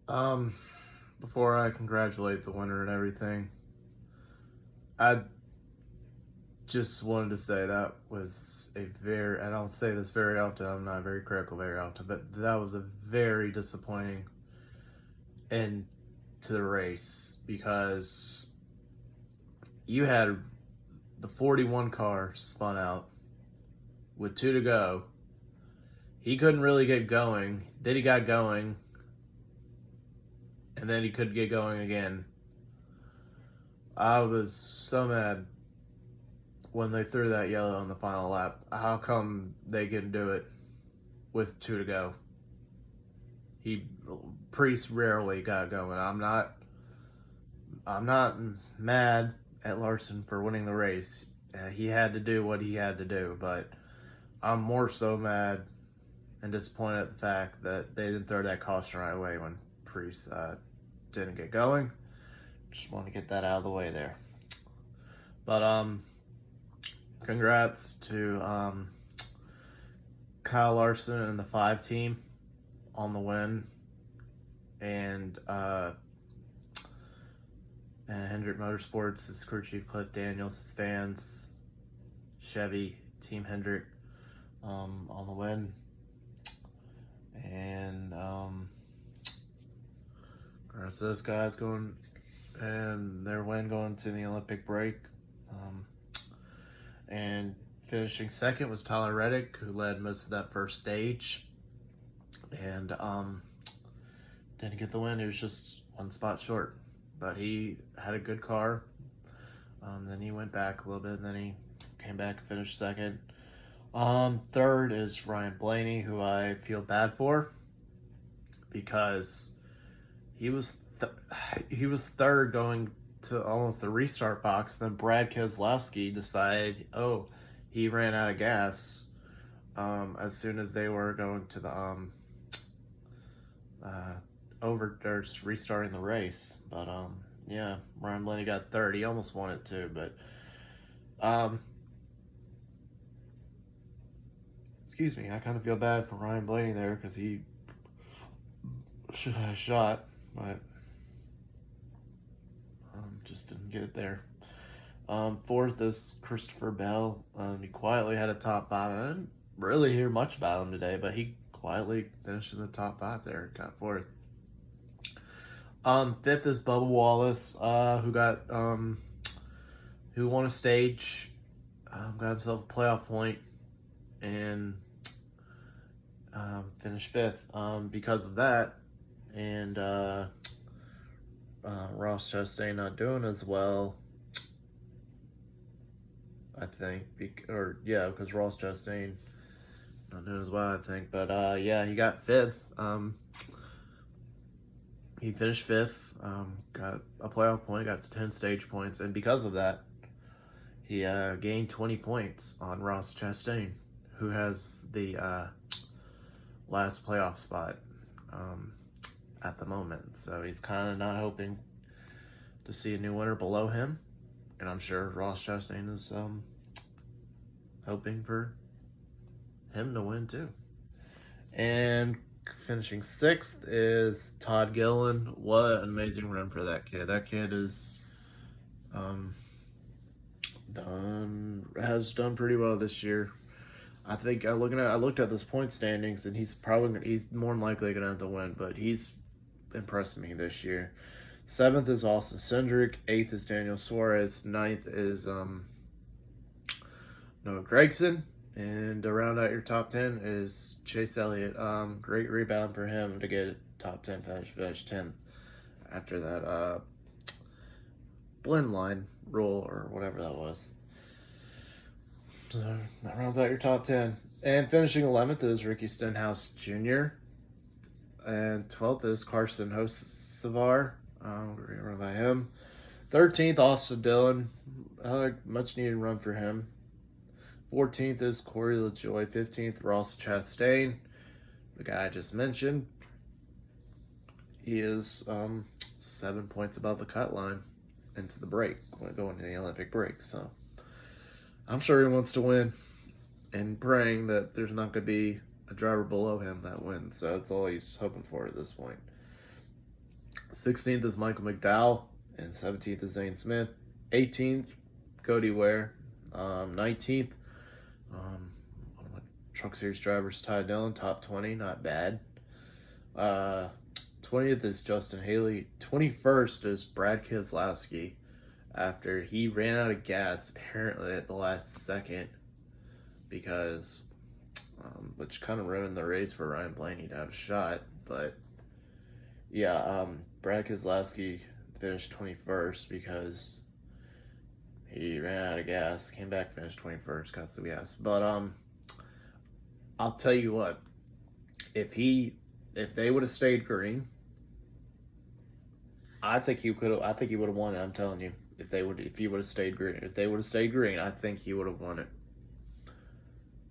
Um, Before I congratulate the winner and everything, I just wanted to say that was I don't say this very often, I'm not very critical very often, but that was a very disappointing end to the race because you had the 41 car spun out with two to go. He couldn't really get going. Then he got going, and then he could get going again. I was so mad when they threw that yellow on the final lap. How come they couldn't do it with two to go? He Priest rarely got going. I'm not mad at Larson for winning the race. He had to do what he had to do, but I'm more so mad and disappointed at the fact that they didn't throw that caution right away when Priest didn't get going. Just want to get that out of the way there. But congrats to Kyle Larson and the 5 team on the win, and Hendrick Motorsports, his crew chief Cliff Daniels, his fans, Chevy Team Hendrick on the win, and congrats to those guys going and their win going to the Olympic break. And finishing second was Tyler Reddick, who led most of that first stage, and didn't get the win. He was just one spot short, but he had a good car. Then he went back a little bit, and then he came back and finished second. Third is Ryan Blaney, who I feel bad for because he was third going to almost the restart box. Then Brad Keselowski decided, he ran out of gas as soon as they were going to the restarting the race. But yeah, Ryan Blaney got third. He almost won it too, but excuse me, I kind of feel bad for Ryan Blaney there because he should have a shot, but just didn't get it there. Fourth is Christopher Bell. He quietly had a top 5. I didn't really hear much about him today, but he quietly finished in the top 5 there, got fourth. Fifth is Bubba Wallace, who won a stage, got himself a playoff point, and finished fifth. Because of that, and Ross Chastain not doing as well, I think, because Ross Chastain not doing as well, I think, but yeah, he got fifth. He finished fifth, got a playoff point, got 10 stage points, and because of that, he gained 20 points on Ross Chastain, who has the last playoff spot at the moment. So he's kind of not hoping to see a new winner below him, and I'm sure Ross Chastain is hoping for him to win too. And finishing sixth is Todd Gillen. What an amazing run for that kid. That kid is has done pretty well this year. I think I looked at this point standings, and he's more than likely gonna have to win, but he's impressed me this year. Seventh is Austin Cindric. Eighth is Daniel Suarez. Ninth is Noah Gragson. And to round out your top 10 is Chase Elliott. Great rebound for him to get top 10 finish 10th after that blend line rule or whatever that was. So that rounds out your top 10. And finishing 11th is Ricky Stenhouse Jr. And 12th is Carson Hocevar. We're going to run by him. 13th, Austin Dillon. Much needed run for him. 14th is Corey LaJoy. 15th, Ross Chastain, the guy I just mentioned. He is 7 points above the cut line into the break, going to the Olympic break. So I'm sure he wants to win, and praying that there's not going to be a driver below him that wins. So that's all he's hoping for at this point. 16th is Michael McDowell, and 17th is Zane Smith. 18th, Cody Ware. 19th, one of my Truck Series drivers, Ty Dillon, top 20, not bad. 20th is Justin Haley. 21st is Brad Keselowski, after he ran out of gas apparently at the last second, because which kind of ruined the race for Ryan Blaney to have a shot. But yeah, Brad Keselowski finished 21st because he ran out of gas, came back, finished 21st, got some gas. But I'll tell you what, if they would have stayed green, I think he would have won it. I'm telling you, if they would have stayed green, I think he would have won it.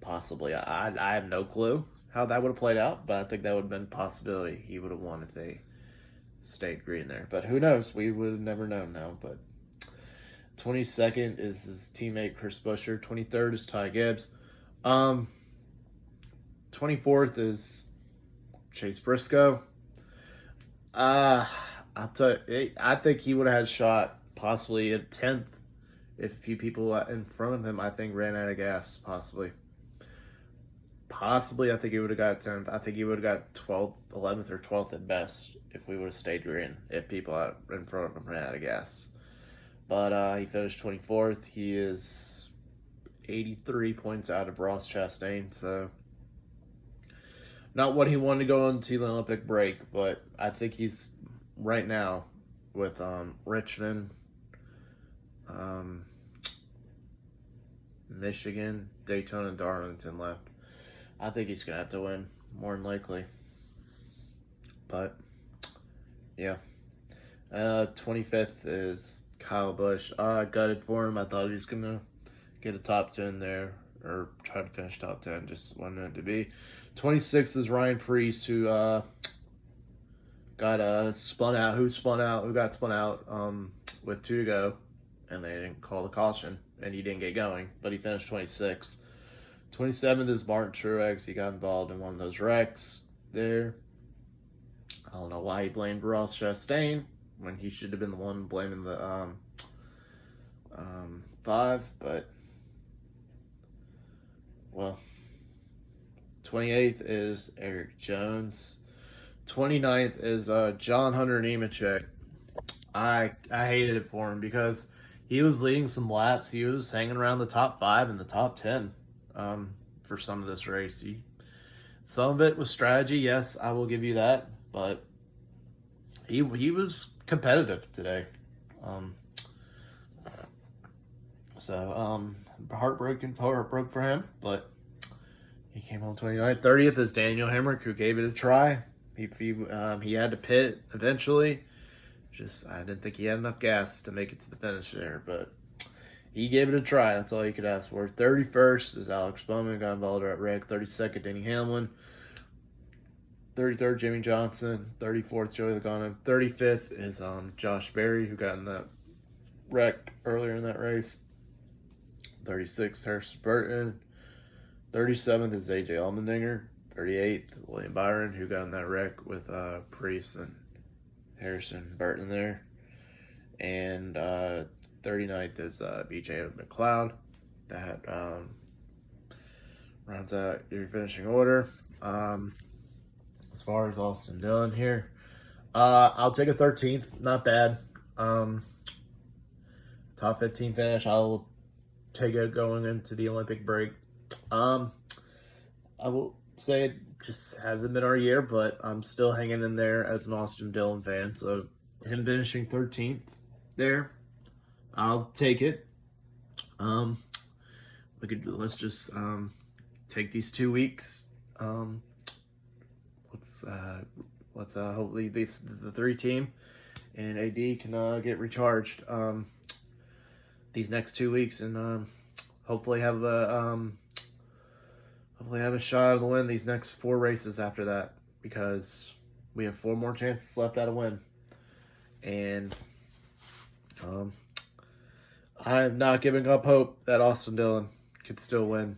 Possibly, I have no clue how that would have played out, but I think that would have been a possibility. He would have won if they stayed green there. But who knows? We would have never known now. But 22nd is his teammate Chris Buescher. 23rd is Ty Gibbs. 24th is Chase Briscoe. I'll tell you, I think he would have had a shot, possibly at 10th, if a few people in front of him, I think, ran out of gas, possibly. I think he would have got 10th. I think he would have got 12th, 11th, or 12th at best if we would have stayed green, if people out in front of him ran out of gas. But he finished 24th. He is 83 points out of Ross Chastain, so not what he wanted to go into the Olympic break, but I think he's right now with Richmond, Michigan, Daytona, and Darlington left. I think he's going to have to win, more than likely. But, yeah. 25th is Kyle Busch. Gutted for him. I thought he was going to get a top 10 there, or try to finish top 10. Just wanted it to be. 26th is Ryan Preece, who got spun out. Who got spun out with 2 to go, and they didn't call the caution, and he didn't get going, but he finished 26th. 27th is Martin Truex. He got involved in one of those wrecks there. I don't know why he blamed Ross Chastain when he should have been the one blaming the 5, but well. 28th is Eric Jones. 29th is John Hunter Nemechek. I hated it for him because he was leading some laps. He was hanging around the top 5 and the top 10 for some of this race. Some of it was strategy, yes, I will give you that, but he was competitive today. Heart broke for him, but he came home 29th. 30th is Daniel Hemrick, who gave it a try. He had to pit eventually. I didn't think he had enough gas to make it to the finish there, but he gave it a try. That's all you could ask for. 31st is Alex Bowman, got involved at wreck. 32nd, Denny Hamlin. 33rd, Jimmy Johnson. 34th, Joey Logano. 35th is Josh Berry, who got in that wreck earlier in that race. 36th, Harrison Burton. 37th is AJ Allmendinger. 38th, William Byron, who got in that wreck with Preece and Harrison Burton there. And 39th is BJ McLeod. That rounds out your finishing order. As far as Austin Dillon here, I'll take a 13th. Not bad. Top 15 finish. I'll take it going into the Olympic break. I will say it just hasn't been our year, but I'm still hanging in there as an Austin Dillon fan. So him finishing 13th there, I'll take it. Let's just take these 2 weeks. Let's hopefully the 3 team and AD can get recharged these next 2 weeks, and hopefully have a shot at the win these next 4 races after that, because we have 4 more chances left at a win. And I'm not giving up hope that Austin Dillon could still win.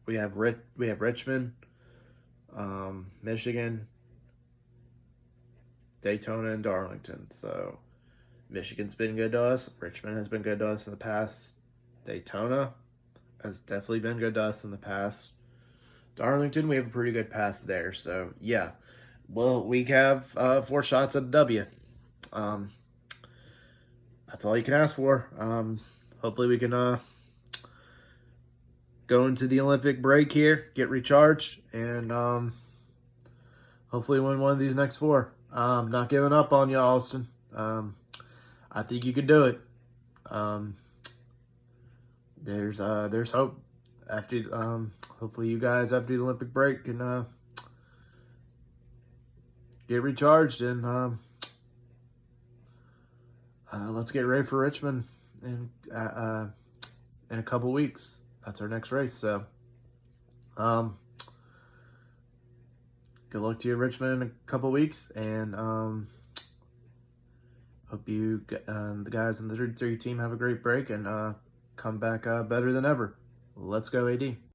We have Richmond, Michigan, Daytona and Darlington. So Michigan's been good to us. Richmond has been good to us in the past. Daytona has definitely been good to us in the past. Darlington, we have a pretty good pass there. So, yeah. Well, we have 4 shots at a W. That's all you can ask for. Hopefully we can go into the Olympic break here, get recharged, and hopefully win one of these next 4. Not giving up on you, Austin. I think you can do it. There's hope. After hopefully you guys after the Olympic break can get recharged, and let's get ready for Richmond in a couple weeks. That's our next race. So good luck to you in Richmond in a couple weeks, and hope you the guys in the 33 team have a great break and come back better than ever. Let's go, AD.